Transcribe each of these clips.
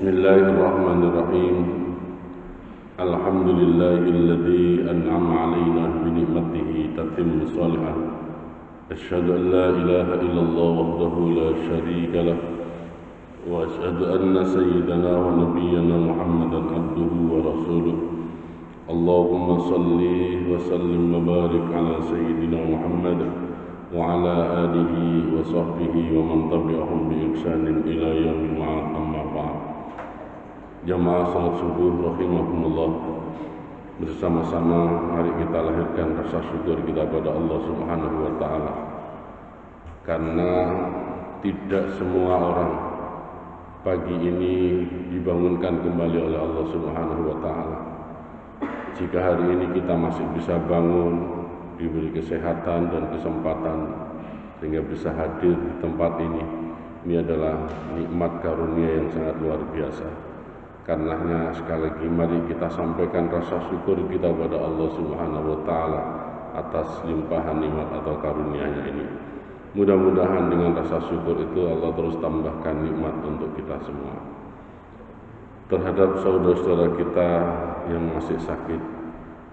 Bismillahirrahmanirrahim. Alhamdulillahilladzi an'ama 'alaina bi ni'matihi tatimmu shalihat. Asyhadu an la ilaha illallah wahdahu la syarika lah wa asyhadu anna sayyidana wa nabiyyana Muhammadan abduhu wa rasuluh. Allahumma shalli wa sallim wa barik ala sayyidina Muhammad wa ala alihi wa sahbihi wa man tabi'ahum bi ihsanin ila yaumil ma'ad, amma ba'd. Jamaah salat subuh rahimakumullah, bersama-sama mari kita lahirkan rasa syukur kita pada Allah Subhanahu wa taala. Karena tidak semua orang pagi ini dibangunkan kembali oleh Allah Subhanahu wa taala. Jika hari ini kita masih bisa bangun, diberi kesehatan dan kesempatan sehingga bisa hadir di tempat ini adalah nikmat karunia yang sangat luar biasa. Karenanya sekali lagi mari kita sampaikan rasa syukur kita pada Allah Subhanahu wa taala atas limpahan nikmat atau karunia-Nya ini. Mudah-mudahan dengan rasa syukur itu Allah terus tambahkan nikmat untuk kita semua. Terhadap saudara-saudara kita yang masih sakit,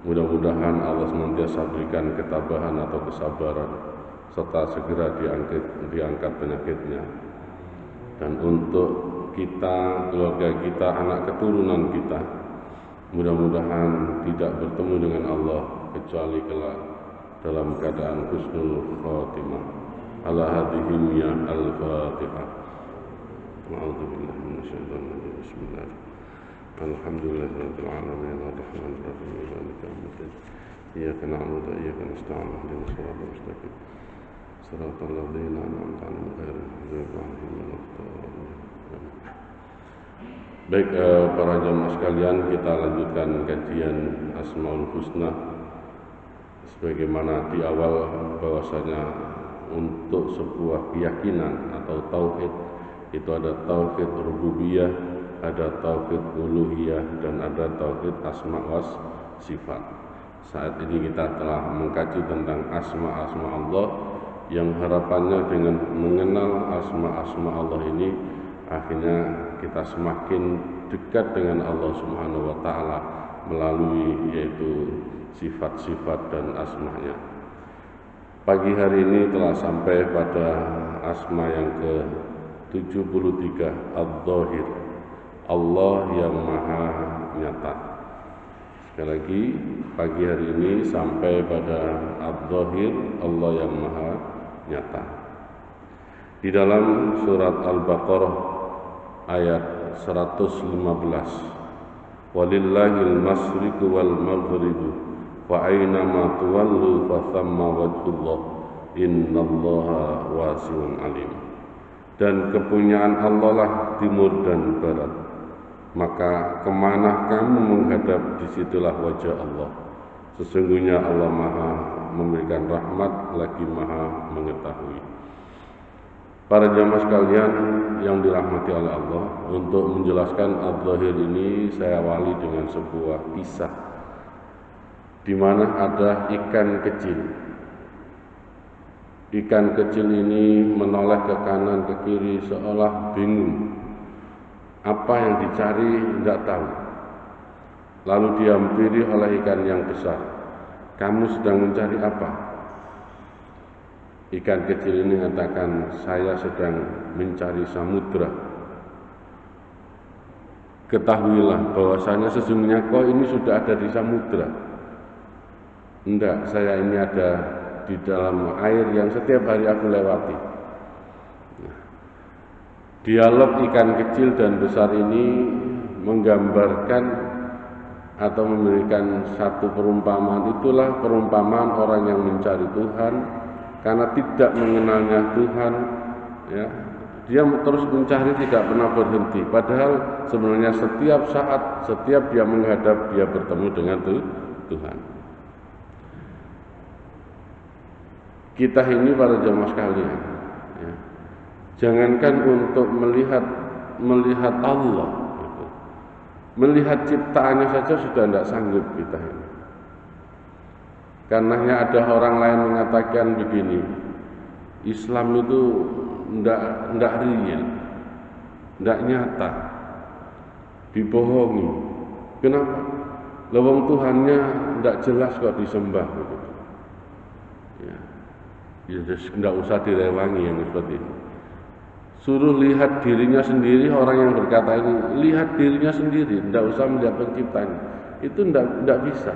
mudah-mudahan Allah senantiasa berikan ketabahan atau kesabaran serta segera diangkat penyakitnya. Dan untuk kita, keluarga kita, anak keturunan kita, mudah-mudahan tidak bertemu dengan Allah kecuali kelak dalam keadaan husnul khatimah. Ala hadhihi ya al-Fatihah. A'udzubillahi minasyaitonir rajim. Bismillah. Alhamdulillahirabbil alamin arrahmanir rahim maliki yaumiddin. Iyyaka na'budu wa iyyaka nasta'in ihdinas siratal mustaqim. Siratal ladzina an'amta 'alaihim ghairil maghdubi 'alaihim waladdallin. Baik, para jamaah sekalian, kita lanjutkan kajian Asmaul Husna. Sebagaimana di awal bahwasanya untuk sebuah keyakinan atau tauhid itu ada tauhid rububiyah, ada tauhid uluhiyah, dan ada tauhid asma was sifat. Saat ini kita telah mengkaji tentang asma-asma Allah yang harapannya dengan mengenal asma-asma Allah ini akhirnya kita semakin dekat dengan Allah Subhanahu wa taala melalui yaitu sifat-sifat dan asma-Nya. Pagi hari ini telah sampai pada asma yang ke-73, Adz-Dzahir, Allah yang Maha Nyata. Sekali lagi, pagi hari ini sampai pada Adz-Dzahir, Allah yang Maha Nyata. Di dalam surat Al-Baqarah ayat 115, walillahil masyriqu wal maghribu fa aina ma tuwallu fa thamma wajhullah innallaha wasi'un alim. Dan kepunyaan Allah lah timur dan barat, maka kemana kamu menghadap, disitulah wajah Allah. Sesungguhnya Allah Maha memberikan rahmat lagi Maha mengetahui. Para jamaah sekalian yang dirahmati oleh Allah, untuk menjelaskan Adz-Dzahir ini saya awali dengan sebuah kisah di mana ada ikan kecil. Ikan kecil ini menoleh ke kanan ke kiri seolah bingung. Apa yang dicari tidak tahu. Lalu dihampiri oleh ikan yang besar. Kamu sedang mencari apa? Ikan kecil ini mengatakan, saya sedang mencari samudra. Ketahuilah bahwasanya sesungguhnya kau ini sudah ada di samudra. Enggak, saya ini ada di dalam air yang setiap hari aku lewati. Dialog ikan kecil dan besar ini menggambarkan atau memberikan satu perumpamaan. Itulah perumpamaan orang yang mencari Tuhan karena tidak mengenalnya Tuhan, ya, dia terus mencari, tidak pernah berhenti. Padahal sebenarnya setiap saat, setiap dia menghadap, dia bertemu dengan Tuhan. Kita ini para jamaah sekalian, ya, jangankan untuk melihat Allah, gitu. Melihat ciptaannya saja sudah tidak sanggup kita ini. Karenanya ada orang lain mengatakan begini, Islam itu tidak real, tidak nyata. dibohongi. Kenapa? Lawang Tuhannya tidak jelas kok disembah begitu. Ya, tidak usah direwangi yang seperti ini. Suruh lihat dirinya sendiri. Orang yang berkata ini lihat dirinya sendiri, tidak usah melihat penciptanya. Itu tidak bisa.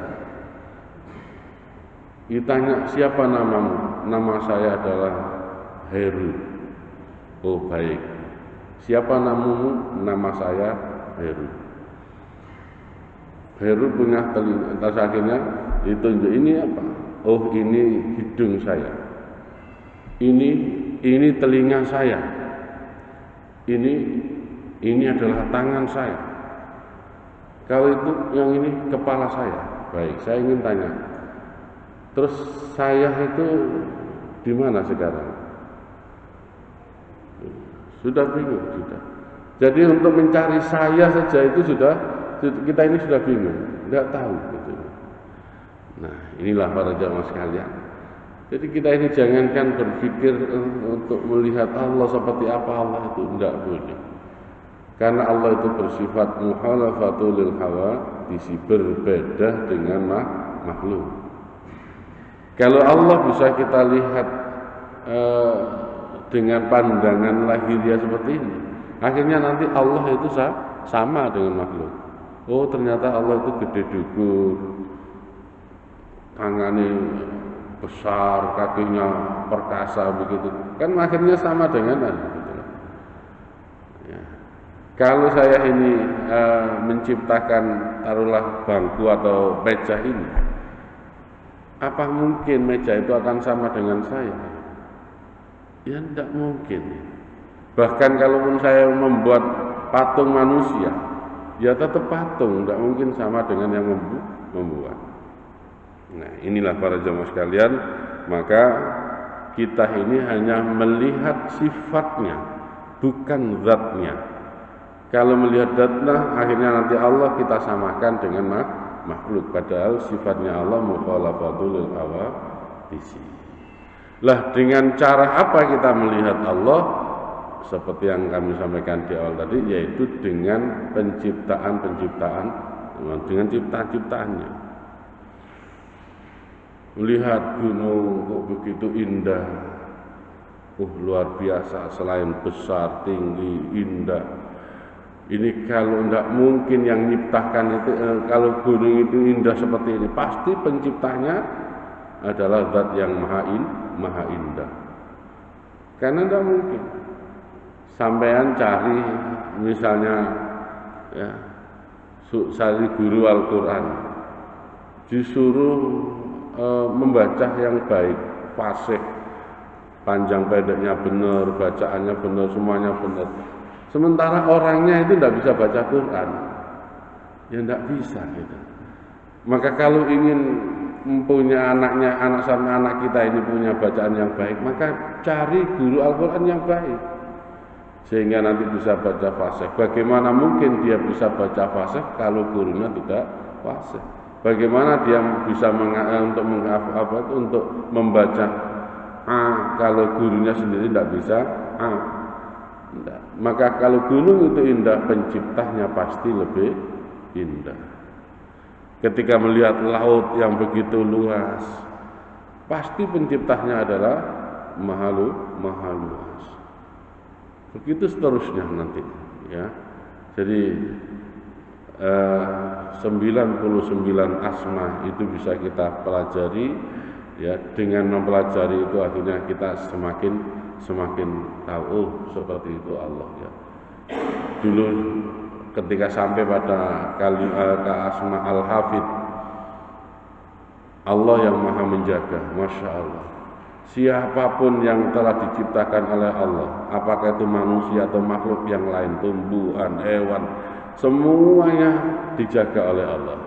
Ditanya siapa namamu? Nama saya adalah Heru. Oh baik. Siapa namamu? Nama saya Heru. Heru punya telinga. Terus akhirnya ditunjuk, ini apa? Oh ini hidung saya. Ini telinga saya. Ini adalah tangan saya. Kalau itu yang ini kepala saya. Baik, saya ingin tanya. Terus saya itu di mana sekarang? Sudah bingung, sudah. Jadi untuk mencari saya saja itu kita ini sudah bingung, tidak tahu gitu. Nah, inilah para jamaah sekalian. Jadi kita ini jangankan berpikir untuk melihat Allah seperti apa Allah itu, tidak boleh. Karena Allah itu bersifat mukhalafatul lil hawa, berbeda dengan makhluk. Kalau Allah bisa kita lihat dengan pandangan lahiriah seperti ini, akhirnya nanti Allah itu sama dengan makhluk. Oh ternyata Allah itu gede dukur, tangannya besar, kakinya perkasa begitu. Kan akhirnya sama dengan gitu. Ya. Kalau saya ini menciptakan taruhlah bangku atau meja ini, apa mungkin meja itu akan sama dengan saya? Ya tidak mungkin. Bahkan kalaupun saya membuat patung manusia, ya tetap patung, tidak mungkin sama dengan yang membuat. Nah inilah para jamaah sekalian, maka kita ini hanya melihat sifatnya, bukan zatnya. Kalau melihat zatnya, akhirnya nanti Allah kita samakan dengan makhluk, padahal sifatnya Allah mukhalafatul lil hawadits. Lah dengan cara apa kita melihat Allah? Seperti yang kami sampaikan di awal tadi, yaitu dengan penciptaan, dengan ciptaan-ciptaannya. Melihat gunung kok begitu indah, luar biasa, selain besar, tinggi, indah. Ini kalau tidak mungkin yang menciptakan itu, kalau gunung itu indah seperti ini, pasti penciptanya adalah zat yang maha indah. Karena tidak mungkin. Sampean cari misalnya ya, cari guru Al-Quran, disuruh membaca yang baik, fasih, panjang pendeknya benar, bacaannya benar, semuanya benar. Sementara orangnya itu tidak bisa baca Quran, ya tidak bisa gitu. Maka kalau ingin mempunyai anak kita ini punya bacaan yang baik, maka cari guru Al-Quran yang baik. Sehingga nanti bisa baca fasih. Bagaimana mungkin dia bisa baca fasih kalau gurunya tidak fasih? Bagaimana dia bisa untuk membaca kalau gurunya sendiri tidak bisa Maka kalau gunung itu indah, penciptanya pasti lebih indah. Ketika melihat laut yang begitu luas, pasti penciptanya adalah maha luas. Begitu seterusnya nanti, ya. Jadi 99 asma itu bisa kita pelajari, ya. Dengan mempelajari itu akhirnya kita semakin tahu seperti itu Allah, ya. Dulu ketika sampai pada asma al-hafid, Allah yang maha menjaga, Masya Allah. Siapapun yang telah diciptakan oleh Allah, apakah itu manusia atau makhluk yang lain, tumbuhan, hewan, semuanya dijaga oleh Allah.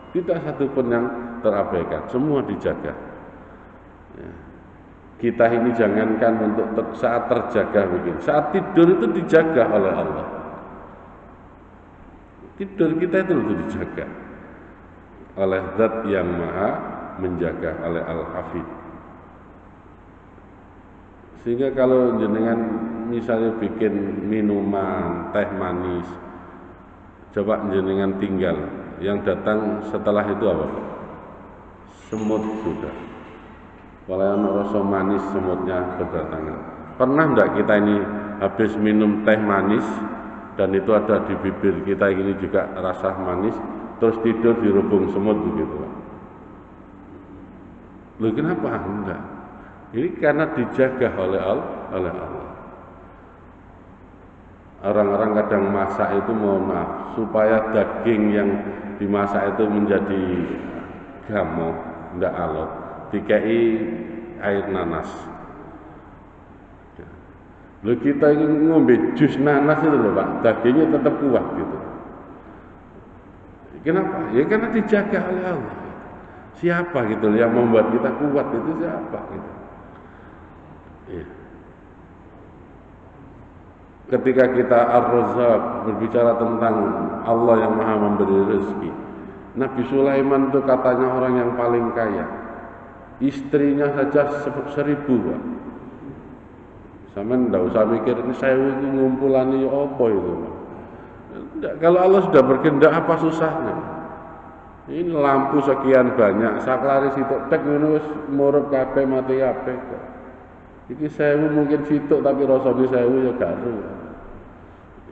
Tidak satu pun yang terabaikan, semua dijaga. Ya. Kita ini jangankan untuk saat terjaga begini, saat tidur itu dijaga oleh Allah. Tidur kita itu dijaga oleh Zat yang maha menjaga, oleh Al-Hafid. Sehingga kalau jenengan misalnya bikin minuman, teh manis, Coba jenengan tinggal, yang datang setelah itu apa? Semut sudah. Kalau yang rasa manis semutnya berdatangan. Pernah enggak kita ini habis minum teh manis dan itu ada di bibir kita ini juga rasa manis, terus tidur dirubung semut begitu? Loh kenapa? Enggak. Ini karena dijaga oleh Allah. Orang-orang kadang masak itu mohon maaf supaya daging yang dimasak itu menjadi gamok, tidak alot, dikai air nanas. Loh kita ini ngombe jus nanas itu loh Pak, dagingnya tetap kuat gitu. Kenapa? Ya karena dijaga oleh Allah. Siapa gitu yang membuat kita kuat itu siapa gitu. Ya. Ketika kita Ar-Razzaq berbicara tentang Allah yang Maha memberi rezeki, Nabi Sulaiman itu katanya orang yang paling kaya. Istrinya saja 1000 Pak. Sampeyan enggak usah mikir ini saya ngumpulani apa itu. Enggak, kalau Allah sudah berkehendak apa susahnya? Ini lampu sekian banyak, saklaris itu tek ngono wis murup kabeh mati kabeh kok. Iki 1000 mungkin situk tapi rasane 1000 ya gak ero.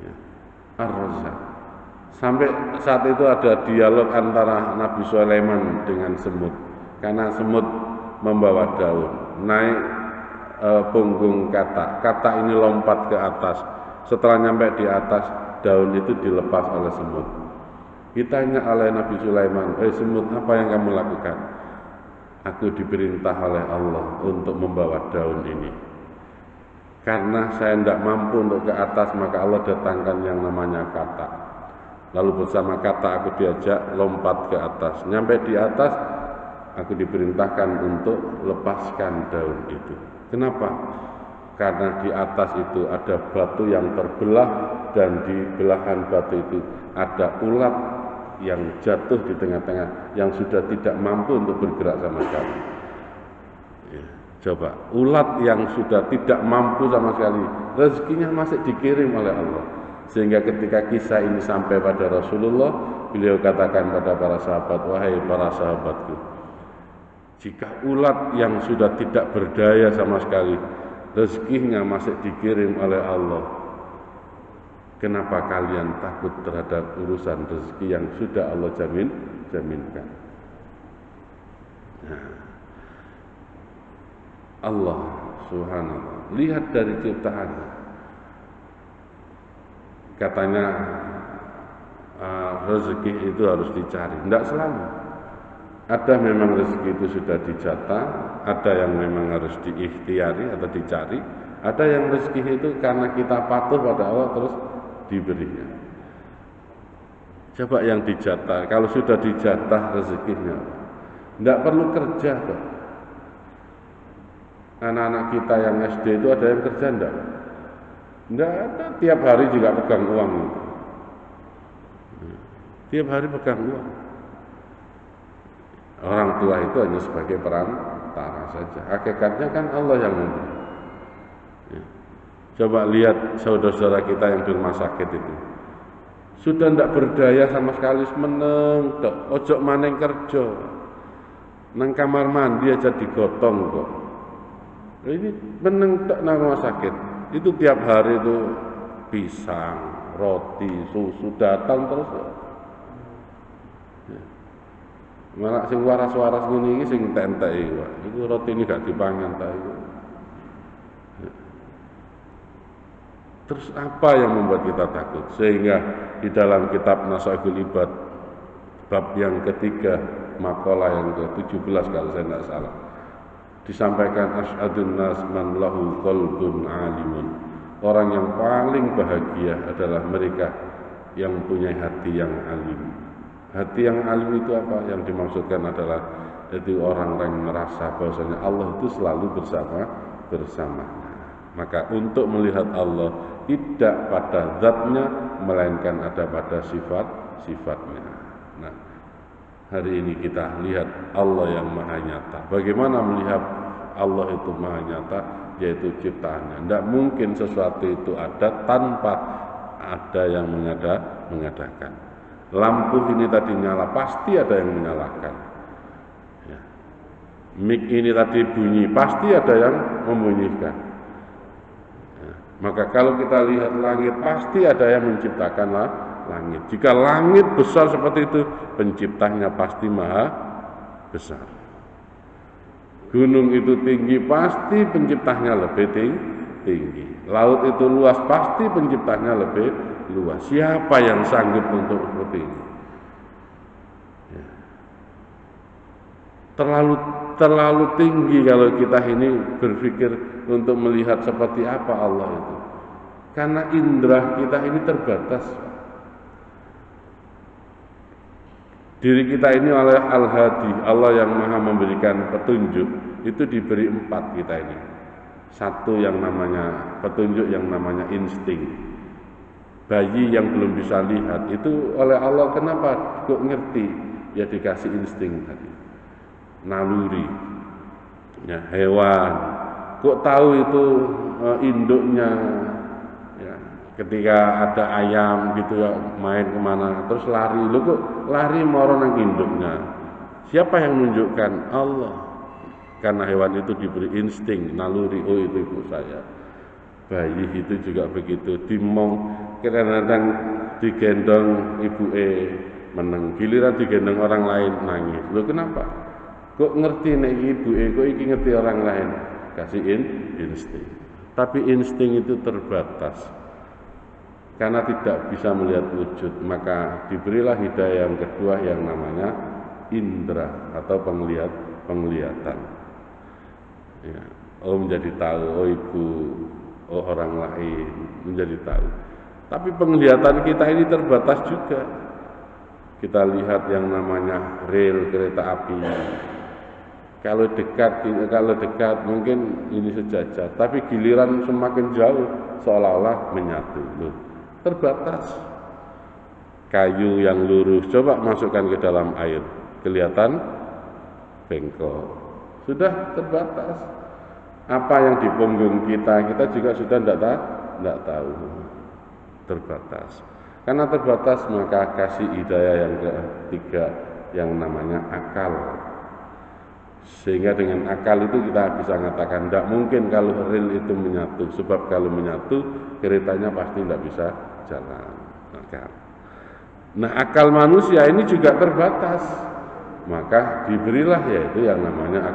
Ya. Ar-Razzaq. Sampai saat itu ada dialog antara Nabi Sulaiman dengan semut. Karena semut membawa daun, naik punggung kata ini lompat ke atas. Setelah nyampe di atas, daun itu dilepas oleh semut. Ditanya oleh Nabi Sulaiman, semut apa yang kamu lakukan? Aku diperintah oleh Allah untuk membawa daun ini. Karena saya tidak mampu untuk ke atas, maka Allah datangkan yang namanya kata. Lalu bersama kata aku diajak lompat ke atas. Nyampe di atas, aku diperintahkan untuk lepaskan daun itu. Kenapa? Karena di atas itu ada batu yang terbelah dan di belahan batu itu ada ulat yang jatuh di tengah-tengah yang sudah tidak mampu untuk bergerak sama sekali. Ya, coba, ulat yang sudah tidak mampu sama sekali, rezekinya masih dikirim oleh Allah. Sehingga ketika kisah ini sampai pada Rasulullah, beliau katakan pada para sahabat, wahai para sahabatku, jika ulat yang sudah tidak berdaya sama sekali, rezekinya masih dikirim oleh Allah, kenapa kalian takut terhadap urusan rezeki yang sudah Allah jaminkan? Nah, Allah subhanallah, lihat dari ciptaannya. Katanya rezeki itu harus dicari. Tidak selalu. Ada memang rezeki itu sudah dijatah, ada yang memang harus diikhtiari atau dicari, ada yang rezeki itu karena kita patuh pada Allah terus diberinya. Coba yang dijatah, kalau sudah dijatah rezekinya, tidak perlu kerja kok. Anak-anak kita yang SD itu ada yang kerja enggak? Enggak ada, tiap hari juga pegang uang itu. Tiap hari pegang uang. Orang tua itu hanya sebagai perantara saja. Hakikatnya kan Allah yang memberi. Ya. Coba lihat saudara-saudara kita yang di rumah sakit itu. Sudah tidak berdaya sama sekali, meneng tok, ojo maneng kerja. Nang kamar mandi aja digotong kok. Ini meneng tok nang rumah sakit. Itu tiap hari itu pisang, roti, susu datang terus. Ya. Malah sing waras-waras ngene iki sing entek-enteki wae. Iku roti ini gak dipangan ta iku. Ya. Terus apa yang membuat kita takut? Sehingga di dalam kitab Nasaihul Ibad bab yang ketiga, makalah yang ke-17 kalau saya tidak salah, disampaikan asyadun nas man lahu qalbun alimun. Orang yang paling bahagia adalah mereka yang punya hati yang alim. Hati yang alim itu apa? Yang dimaksudkan adalah itu orang-orang yang merasa bahwasanya Allah itu selalu bersamanya. Maka untuk melihat Allah tidak pada zatnya melainkan ada pada sifat-sifatnya. Nah, hari ini kita lihat Allah yang maha nyata. Bagaimana melihat Allah itu maha nyata? Yaitu ciptaannya. Tidak mungkin sesuatu itu ada tanpa ada yang mengadakan. Lampu ini tadi nyala, pasti ada yang menyalakan. Ya. Mic ini tadi bunyi, pasti ada yang membunyikan. Ya. Maka kalau kita lihat langit, pasti ada yang menciptakan langit. Jika langit besar seperti itu, penciptanya pasti maha besar. Gunung itu tinggi, pasti penciptanya lebih tinggi. Laut itu luas, pasti penciptanya lebih luas. Siapa yang sanggup untuk seperti ini? Ya. Terlalu tinggi kalau kita ini berpikir untuk melihat seperti apa Allah itu. Karena indera kita ini terbatas. Diri kita ini oleh Al-Hadi, Allah yang maha memberikan petunjuk, itu diberi 4 kita ini. 1 yang namanya petunjuk, yang namanya insting. Bayi yang belum bisa lihat, itu oleh Allah kenapa kok ngerti? Ya dikasih insting tadi. Naluri. Ya, hewan. Kok tahu itu induknya? Ketika ada ayam gitu ya main kemana terus lari, lu kok lari moro nang induknya. Siapa yang menunjukkan? Allah. Karena hewan itu diberi insting, naluri, oh itu ibu saya. Bayi itu juga begitu, dimong kadang-kadang digendong ibu meneng, giliran digendong orang lain nangis. Lu kenapa? Kok ngerti nek ibu kok iki ngerti orang lain? Kasih insting. Tapi insting itu terbatas. Karena tidak bisa melihat wujud, maka diberilah hidayah yang kedua yang namanya indra atau penglihatan. Ya. Oh menjadi tahu, oh ibu, oh orang lain, menjadi tahu. Tapi penglihatan kita ini terbatas juga. Kita lihat yang namanya rel kereta api. Kalau dekat mungkin ini sejajar, tapi giliran semakin jauh seolah-olah menyatu. Loh. Terbatas. Kayu yang lurus coba masukkan ke dalam air, kelihatan bengkok. Sudah terbatas. Apa yang di punggung kita juga sudah tidak tahu. Terbatas. Karena terbatas maka kasih hidayah yang ketiga yang namanya akal. Sehingga dengan akal itu kita bisa mengatakan tidak mungkin kalau rel itu menyatu, sebab kalau menyatu keretanya pasti tidak bisa jalan. Nah akal manusia ini juga terbatas, maka diberilah yaitu yang namanya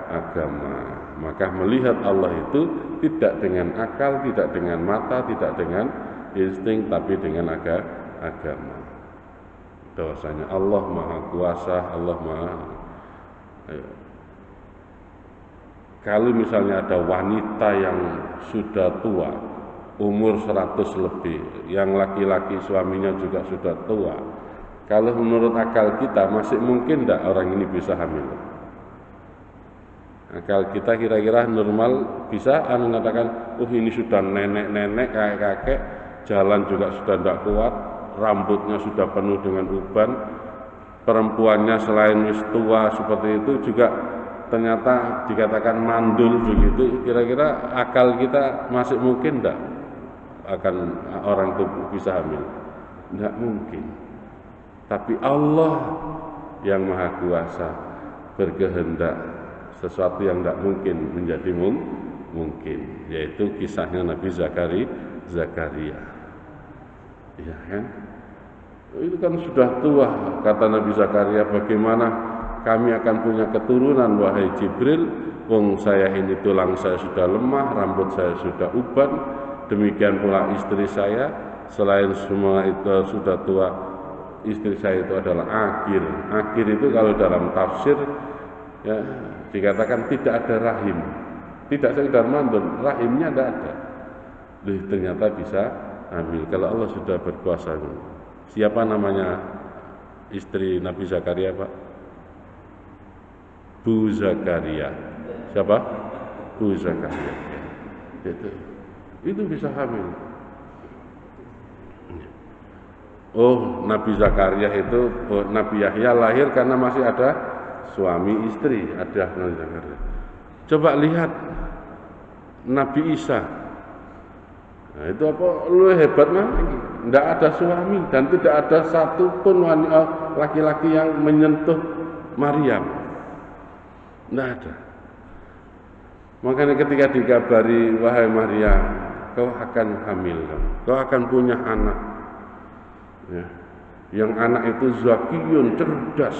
agama. Maka melihat Allah itu tidak dengan akal, tidak dengan mata, tidak dengan insting, tapi dengan agama. Bahwasanya Allah Maha Kuasa, Allah Maha. Kalau misalnya ada wanita yang sudah tua, umur 100 lebih, yang laki-laki suaminya juga sudah tua, kalau menurut akal kita masih mungkin tidak orang ini bisa hamil? Akal kita kira-kira normal bisa mengatakan, oh ini sudah nenek-nenek, kakek-kakek, jalan juga sudah tidak kuat, rambutnya sudah penuh dengan uban, perempuannya selain wis tua seperti itu juga ternyata dikatakan mandul begitu, kira-kira akal kita masih mungkin tidak akan orang itu bisa hamil? Tidak mungkin. Tapi Allah yang Maha Kuasa berkehendak sesuatu yang tidak mungkin menjadi mungkin, yaitu kisahnya Nabi Zakaria. Ya kan? Itu kan sudah tua, kata Nabi Zakaria, bagaimana kami akan punya keturunan wahai Jibril, wong saya ini tulang saya sudah lemah, rambut saya sudah uban, demikian pula istri saya, selain semua itu sudah tua, istri saya itu adalah akir. Akir itu kalau dalam tafsir ya, dikatakan tidak ada rahim, tidak sekedar mandul, rahimnya tidak ada. Ternyata bisa hamil kalau Allah sudah berkuasa. Siapa namanya istri Nabi Zakaria, Pak? Bu Zakaria. Siapa? Bu Zakaria. Itu bisa hamil. Oh, Nabi Zakaria itu, Nabi Yahya lahir karena masih ada suami istri, ada Nabi Zakaria. Coba lihat Nabi Isa. Nah, itu apa lu hebat mana? Tidak ada suami dan tidak ada satupun laki-laki yang menyentuh Maryam. Tidak ada. Makanya ketika dikabari, wahai Maryam, kau akan hamil, kau akan punya anak. Ya. Yang anak itu zakiyun, cerdas.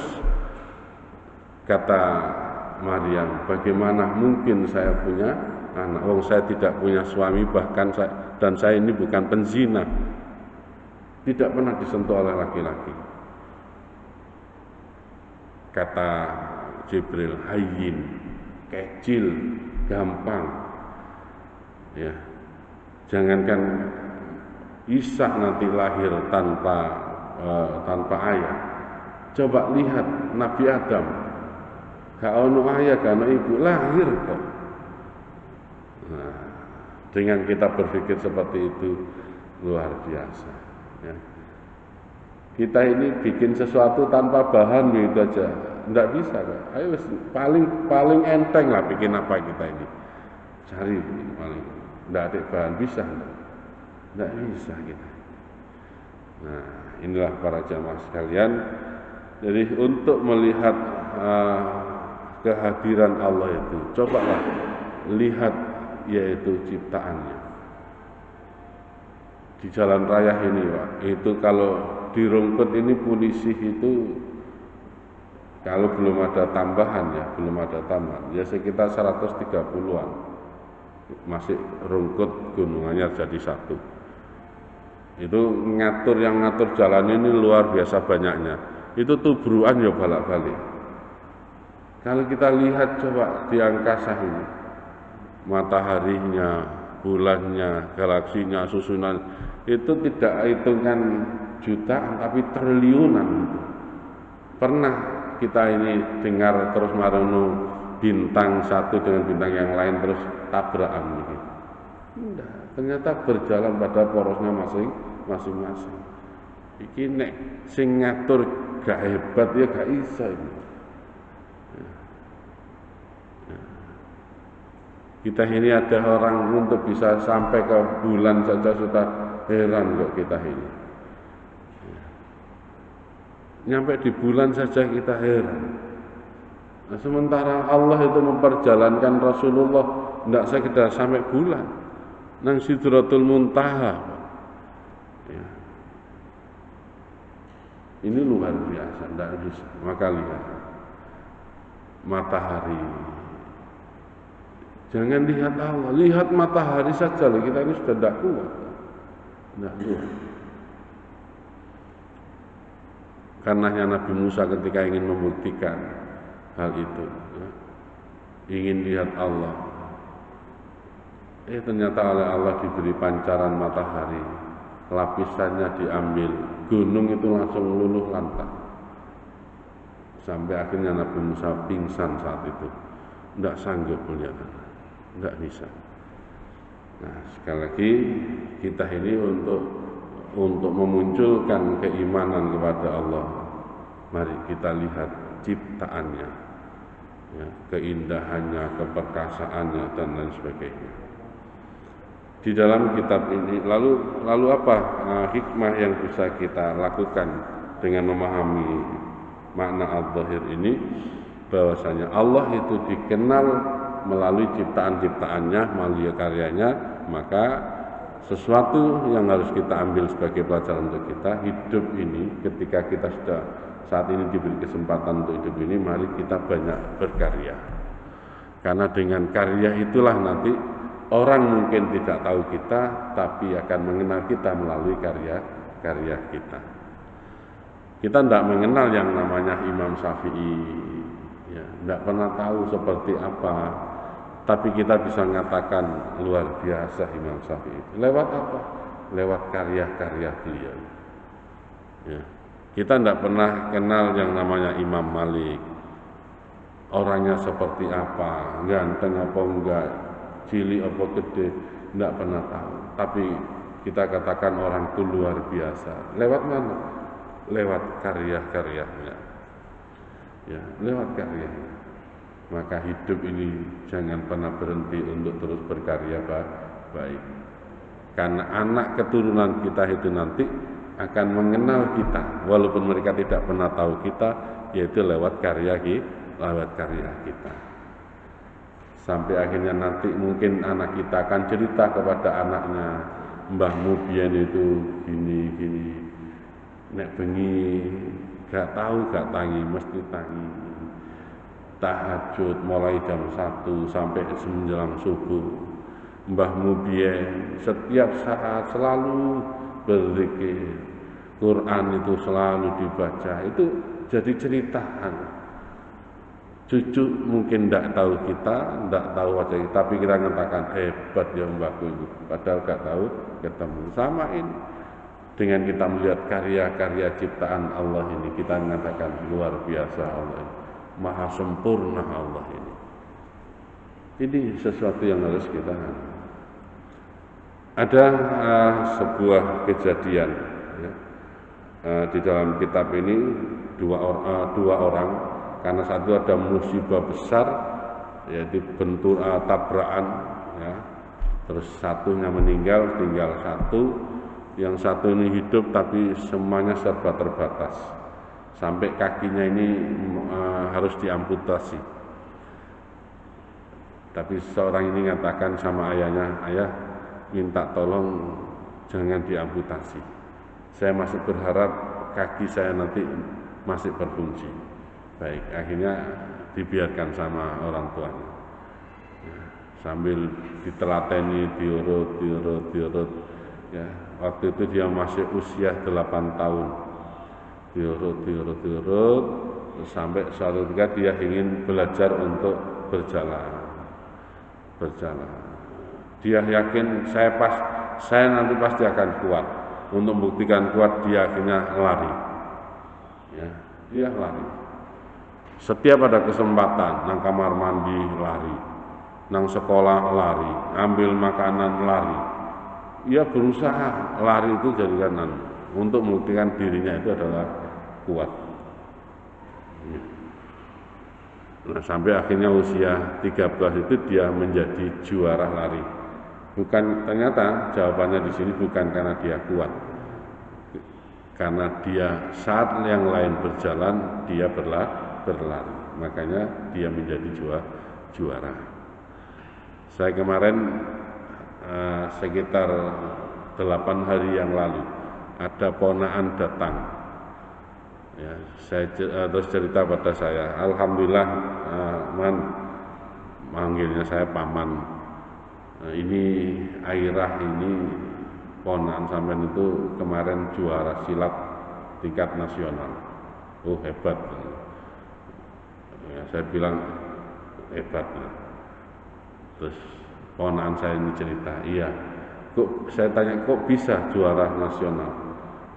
Kata Maryam, bagaimana mungkin saya punya anak? Wong saya tidak punya suami, bahkan saya ini bukan penzina, tidak pernah disentuh oleh laki-laki. Kata Jibril, hayyin, kecil, gampang. Ya, jangankan Isa nanti lahir tanpa ayah. Coba lihat Nabi Adam, gak ono ayah, gak ono ibu, lahir kok. Nah, dengan kita berpikir seperti itu luar biasa. Ya. Kita ini bikin sesuatu tanpa bahan begitu aja, nggak bisa kok. Ayo paling enteng lah bikin apa kita ini. Cari paling, nggak ada bahan bisa, nggak bisa kita. Nah, inilah para jamaah sekalian. Jadi untuk melihat kehadiran Allah itu, cobalah lihat yaitu ciptaannya. Di jalan raya ini, Pak, itu kalau di rumput ini polisi itu kalau belum ada tambahan ya sekitar 130-an. Masih rungkut gunungannya jadi satu. Itu yang ngatur jalan ini luar biasa banyaknya. Itu tubruan ya balak-balik. Kalau kita lihat coba di angkasa ini, mataharinya, bulannya, galaksinya, susunan, itu tidak hitungan jutaan tapi triliunan. Pernah kita ini dengar terus marunu bintang satu dengan bintang yang lain terus tabrakan gitu. Enggak, ternyata berjalan pada porosnya masing-masing. Iki nek sing ngatur gak hebat ya gak bisa ini. Kita ini ada orang untuk bisa sampai ke bulan saja sudah heran kok kita ini. Nyampe di bulan saja kita heran. Nah, sementara Allah itu memperjalankan Rasulullah tidak sekedar sampai bulan, nang Sidratul Muntaha. Ya. Ini luar biasa, tidak bisa. Maka lihat matahari. Jangan lihat Allah, lihat matahari saja. Kita ini sudah tidak kuat, tidak kuat. Karenanya Nabi Musa ketika ingin membuktikan hal itu, ya, ingin lihat Allah, ternyata oleh Allah diberi pancaran matahari, lapisannya diambil, gunung itu langsung luluh lantak, sampai akhirnya Nabi Musa pingsan saat itu, tidak sanggup melihat, tidak bisa. Nah, sekali lagi kita ini untuk memunculkan keimanan kepada Allah, mari kita lihat ciptaannya, ya, keindahannya, keperkasaannya dan lain sebagainya. Di dalam kitab ini lalu apa hikmah yang bisa kita lakukan dengan memahami makna al-zahir ini, bahwasanya Allah itu dikenal melalui ciptaan-ciptaannya, melalui karyanya, maka sesuatu yang harus kita ambil sebagai pelajaran untuk kita hidup ini. Ketika kita sudah saat ini diberi kesempatan untuk hidup ini, mari kita banyak berkarya, karena dengan karya itulah nanti orang mungkin tidak tahu kita, tapi akan mengenal kita melalui karya kita. Kita tidak mengenal yang namanya Imam Syafi'i, ya, tidak pernah tahu seperti apa, tapi kita bisa mengatakan luar biasa Imam Syafi'i. Lewat apa? Lewat karya-karya beliau. Ya. Kita tidak pernah kenal yang namanya Imam Malik. Orangnya seperti apa, ganteng apa enggak, cilik apa gede, tidak pernah tahu. Tapi kita katakan orang itu luar biasa. Lewat mana? Lewat karya-karyanya. Ya, lewat karyanya. Maka hidup ini jangan pernah berhenti untuk terus berkarya baik. Karena anak keturunan kita itu nanti akan mengenal kita, walaupun mereka tidak pernah tahu kita, yaitu lewat karya kita. Sampai akhirnya nanti mungkin anak kita akan cerita kepada anaknya, mbahmu biyen itu gini, nek bengi gak tahu gak tangi, mesti tangi. Tahajud mulai jam 1 sampai menjelang subuh. Mbahmu biyen setiap saat selalu berzikir, Quran itu selalu dibaca. Itu jadi ceritaan. Cucu mungkin tidak tahu kita, tidak tahu wajah kita, tapi kita mengatakan hebat ya mbahku itu. Padahal gak tahu ketemu. Sama ini dengan kita melihat karya-karya ciptaan Allah ini, kita mengatakan luar biasa Allah ini. Maha sempurna Allah ini. Ini sesuatu yang harus kita. Ada sebuah kejadian ya, di dalam kitab ini dua orang, karena satu ada musibah besar yaitu tabrakan ya, terus satunya meninggal, tinggal satu, yang satu ini hidup tapi semuanya serba terbatas sampai kakinya ini harus diamputasi. Tapi seorang ini mengatakan sama ayahnya, ayah minta tolong jangan diamputasi. Saya masih berharap kaki saya nanti masih berfungsi. Baik, akhirnya dibiarkan sama orang tuanya. Sambil ditelateni, diurut. Ya, waktu itu dia masih usia 8 tahun. Diurut, sampai suatu ketika dia ingin belajar untuk berjalan. Dia yakin saya nanti pasti akan kuat. Untuk membuktikan kuat, dia akhirnya lari. Ya, dia lari. Setiap ada kesempatan, nang kamar mandi lari, nang sekolah lari, ambil makanan lari. Ia berusaha lari itu jadikan untuk membuktikan dirinya itu adalah kuat. Nah, sampai akhirnya usia 13 itu dia menjadi juara lari. Ternyata jawabannya di sini bukan karena dia kuat, karena dia saat yang lain berjalan dia berlari, makanya dia menjadi juara. Saya kemarin sekitar 8 hari yang lalu ada ponaan datang. Ya, saya terus cerita pada saya, alhamdulillah, manggilnya saya paman. Ini Airah ini ponaan sampean itu kemarin juara silat tingkat nasional. Oh hebat. Ya, saya bilang hebat. Terus ponaan saya ini cerita, iya. Saya tanya kok bisa juara nasional?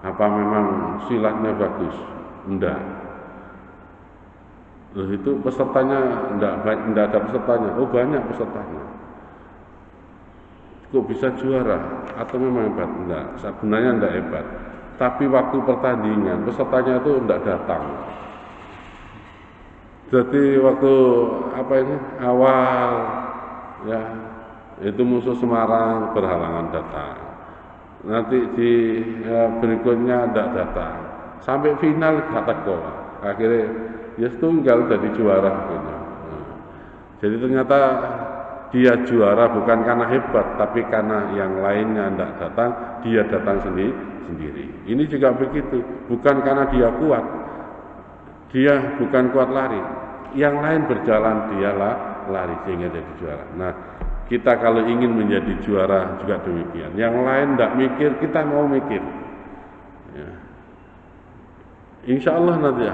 Apa memang silatnya bagus? Enggak. Terus itu pesertanya enggak ada pesertanya. Oh banyak pesertanya. Kok bisa juara? Atau memang hebat? Enggak, sebenarnya enggak hebat. Tapi waktu pertandingan pesertanya itu enggak datang. Jadi waktu awal ya itu musuh Semarang berhalangan datang. Nanti di berikutnya enggak datang. Sampai final gak teko. Akhirnya ya tunggal jadi juara. Jadi ternyata dia juara bukan karena hebat, tapi karena yang lainnya tidak datang, dia datang sendiri. Ini juga begitu, bukan karena dia kuat, dia bukan kuat lari, yang lain berjalan dialah lari sehingga jadi juara. Nah, kita kalau ingin menjadi juara juga demikian. Yang lain tidak mikir, kita mau mikir. Ya. Insya Allah nanti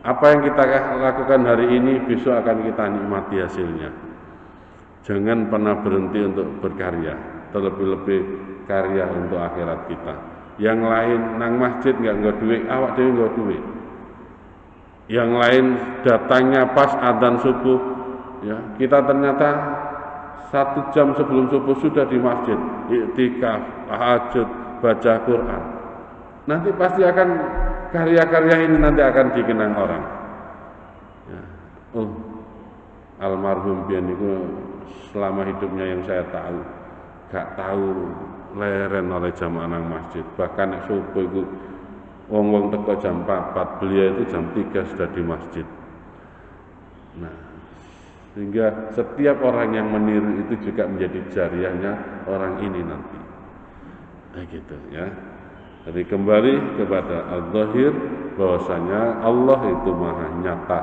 apa yang kita lakukan hari ini besok akan kita nikmati hasilnya. Jangan pernah berhenti untuk berkarya, terlebih-lebih karya untuk akhirat kita. Yang lain nang masjid nggak duit, awak dewe nggak duit. Yang lain datangnya pas adzan subuh, ya kita ternyata 1 jam sebelum subuh sudah di masjid, iktikaf, tahajud, baca Quran. Nanti pasti akan karya-karya ini nanti akan dikenang orang. Ya. Almarhum pian itu selama hidupnya yang saya tahu gak tahu leren oleh jamaah nang masjid. Bahkan nek subuh itu wong-wong teko jam 4, beliau itu jam 3 sudah di masjid. Nah, sehingga setiap orang yang meniru itu juga menjadi jariahnya orang ini nanti. Nah gitu ya. Jadi kembali kepada al-zahir, bahwasanya Allah itu maha nyata.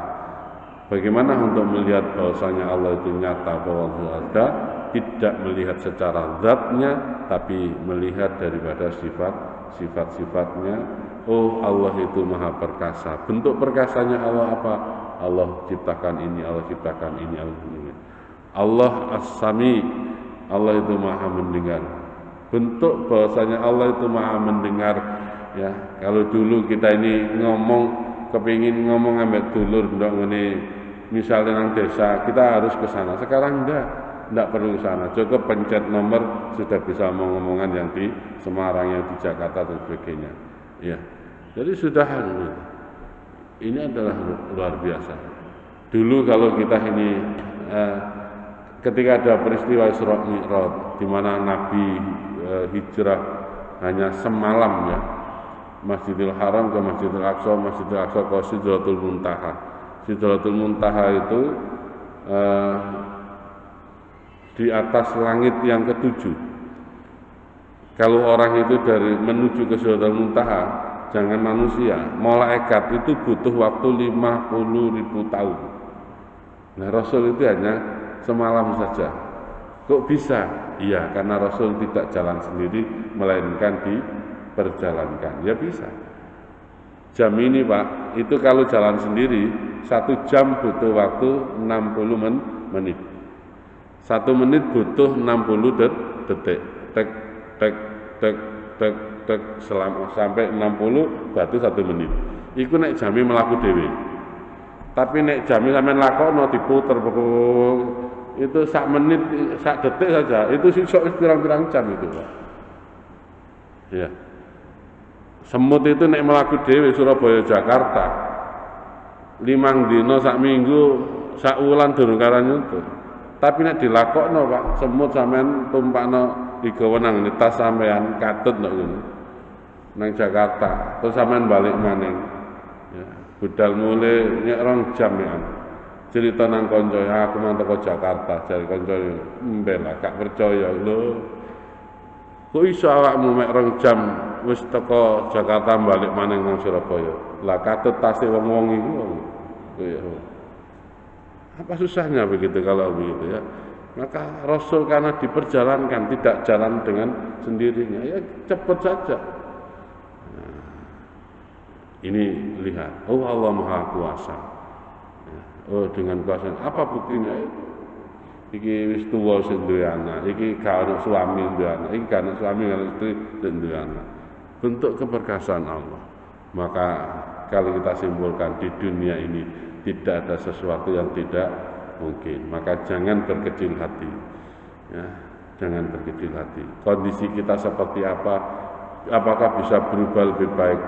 Bagaimana untuk melihat bahwasanya Allah itu nyata, bahwa Allah ada, tidak melihat secara zatnya, tapi melihat daripada sifat-sifatnya. Oh, Allah itu maha perkasa. Bentuk perkasanya Allah apa? Allah ciptakan ini, Allah ciptakan ini, Allah ini. Allah as-sami, Allah itu maha mendengar. Bentuk bahwasanya Allah itu maha mendengar, ya. Kalau dulu kita ini kepingin ngomong ambek dulur ndak ngene, misalnya nang desa, kita harus ke sana. Sekarang enggak perlu ke sana. Cukup pencet nomor sudah bisa omong-omongan yang di Semarang, yang di Jakarta dan sebagainya. Ya. Jadi sudah ini adalah luar biasa. Dulu kalau kita ini ketika ada peristiwa Isra Mi'raj di mana Nabi hijrah hanya semalam, ya, Masjidil Haram ke Masjidil Aqsa ke Sidratul Muntaha. Sidratul Muntaha itu di atas langit yang ketujuh. Kalau orang itu dari menuju ke Sidratul Muntaha, jangan manusia, malaikat itu butuh waktu 50.000 tahun. Nah, Rasul itu hanya semalam saja. Kok bisa? Iya, karena Rasul tidak jalan sendiri, melainkan diperjalankan. Ya bisa. Jam ini, Pak, itu kalau jalan sendiri 1 jam butuh waktu 60 menit. 1 menit butuh 60 detik. Tek tek tek tek tek sampai 60 berarti 1 menit. Iku nek jami melaku dhewe. Tapi nek jami sampean lakokno diputer itu 1 menit, 1 detik saja, itu sisok pirang-pirang jam itu, Pak. Ya. Semut itu nek melaku dhewe Surabaya Jakarta 5 dina sak minggu, sak wulan durung karan nyuntut. Tapi nek dilakokno, Pak, semut sampean tumpakno digawa nang tas sampean katut nek ngono. Nang Jakarta, terus sampean balik maneh. Ya, budal mule nyek 2 jam ya. Cerita nang konco, aku mang teko Jakarta, jare konco mbela gak percaya lho. Kok iso awakmu mek 2 jam wis teko Jakarta balik maneh nang Surabaya. Lah katut tase wong-wong iku. Ya. Apa susahnya begitu kalau begitu, ya? Maka Rasul karena diperjalankan, tidak jalan dengan sendirinya, ya cepat saja. Nah, ini lihat, oh Allah Maha Kuasa. Oh, dengan kuasa. Apa buktinya itu? Iki wis tuwa sing duwe anak, iki gak ono suami duwe anak, iki gak ono suami karo istri duwe anak. Bentuk keperkasaan Allah. Maka kalau kita simpulkan di dunia ini tidak ada sesuatu yang tidak mungkin. Maka jangan berkecil hati. Ya, jangan berkecil hati. Kondisi kita seperti apa? Apakah bisa berubah lebih baik?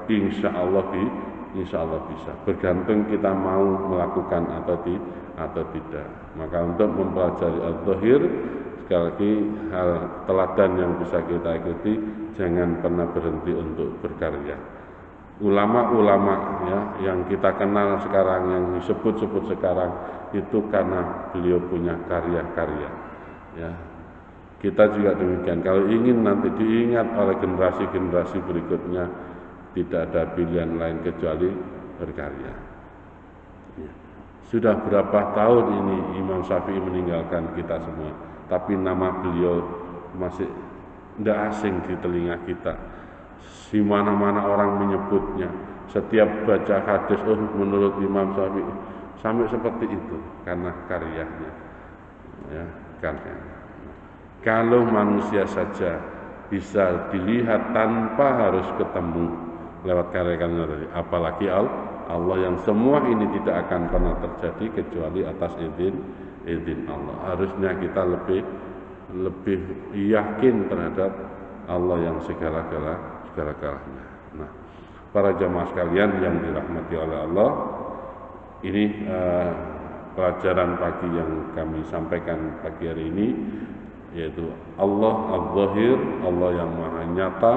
Insya Allah bisa. Bergantung kita mau melakukan atau tidak. Maka untuk mempelajari al-zahir, sekali lagi hal teladan yang bisa kita ikuti, jangan pernah berhenti untuk berkarya. Ulama-ulama, ya, yang kita kenal sekarang, yang disebut-sebut sekarang, itu karena beliau punya karya-karya. Ya. Kita juga demikian. Kalau ingin nanti diingat oleh generasi-generasi berikutnya, tidak ada pilihan lain kecuali berkarya. Ya. Sudah berapa tahun ini Imam Syafi'i meninggalkan kita semua, tapi nama beliau masih tidak asing di telinga kita. Di mana-mana orang menyebutnya. Setiap baca hadis, oh menurut Imam Syafi'i, sampai seperti itu karena karyanya. Ya, karyanya. Kalau manusia saja bisa dilihat tanpa harus ketemu lewat karya-karya tadi, apalagi Allah yang semua ini tidak akan pernah terjadi kecuali atas izin Allah. Harusnya kita lebih yakin terhadap Allah yang segala-galanya. Nah, para jamaah sekalian yang dirahmati oleh Allah, ini pelajaran pagi yang kami sampaikan pagi hari ini. yaitu Allah Az-Zahir, Allah yang maha nyata.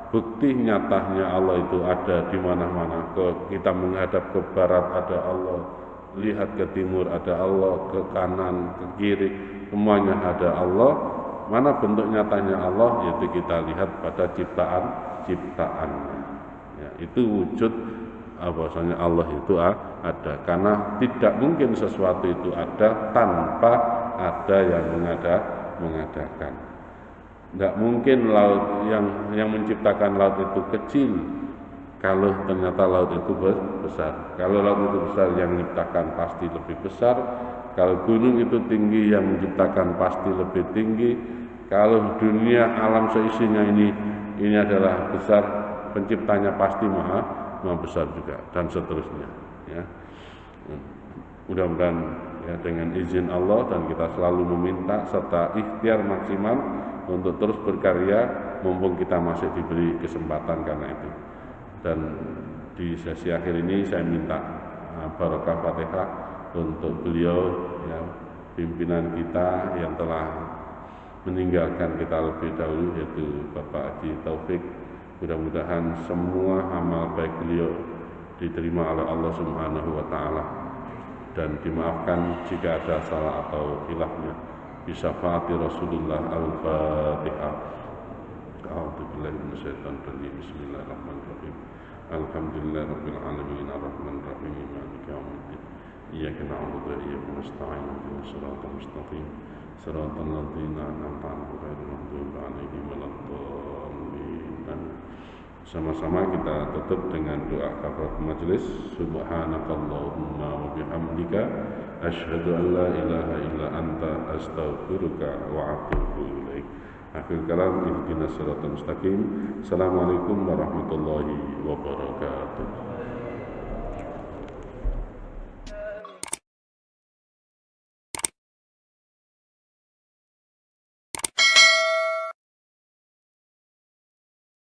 Bukti nyatanya Allah itu ada di mana-mana. Kita menghadap ke barat ada Allah, lihat ke timur ada Allah, ke kanan, ke kiri, semuanya ada Allah. Mana bentuk nyatanya Allah? Yaitu kita lihat pada ciptaannya. Ya, itu wujud bahwasanya Allah itu ada. Karena tidak mungkin sesuatu itu ada tanpa ada yang mengadakan. Tidak mungkin laut yang menciptakan laut itu kecil kalau ternyata laut itu besar. Kalau laut itu besar, yang menciptakan pasti lebih besar. Kalau gunung itu tinggi, yang menciptakan pasti lebih tinggi. Kalau dunia alam seisinya ini adalah besar, penciptanya pasti maha besar juga, dan seterusnya. Ya. Mudah-mudahan ya, dengan izin Allah, dan kita selalu meminta serta ikhtiar maksimal untuk terus berkarya mumpung kita masih diberi kesempatan karena itu. Dan di sesi akhir ini saya minta barokah Fatihah untuk beliau ya, pimpinan kita yang telah meninggalkan kita lebih dahulu, yaitu Bapak Haji Taufik. Mudah-mudahan semua amal baik beliau diterima oleh Allah Subhanahu wa taala dan dimaafkan jika ada salah atau khilafnya. Bisyafaati Rasulullah. Al-Fatihah. A'udzubillahi minasyaitonir rajim. Bismillahirrahmanirrahim. Alhamdulillahirabbil alamin arrahmanir rahim maliki yaumiddin. Iyyaka na'budu wa iyyaka nasta'in ihdinas siratal mustaqim siratal ladzina an'amta 'alaihim ghairil maghdubi 'alaihim waladdallin. Sama-sama kita tutup dengan doa kafaratul majelis. Subhanakallahumma wa bihamdika asyhadu an la ilaha illa anta astaghfiruka wa atubu ilaik. Akhir kalam, ihdinas siratal mustaqim. Assalamualaikum warahmatullahi wabarakatuh.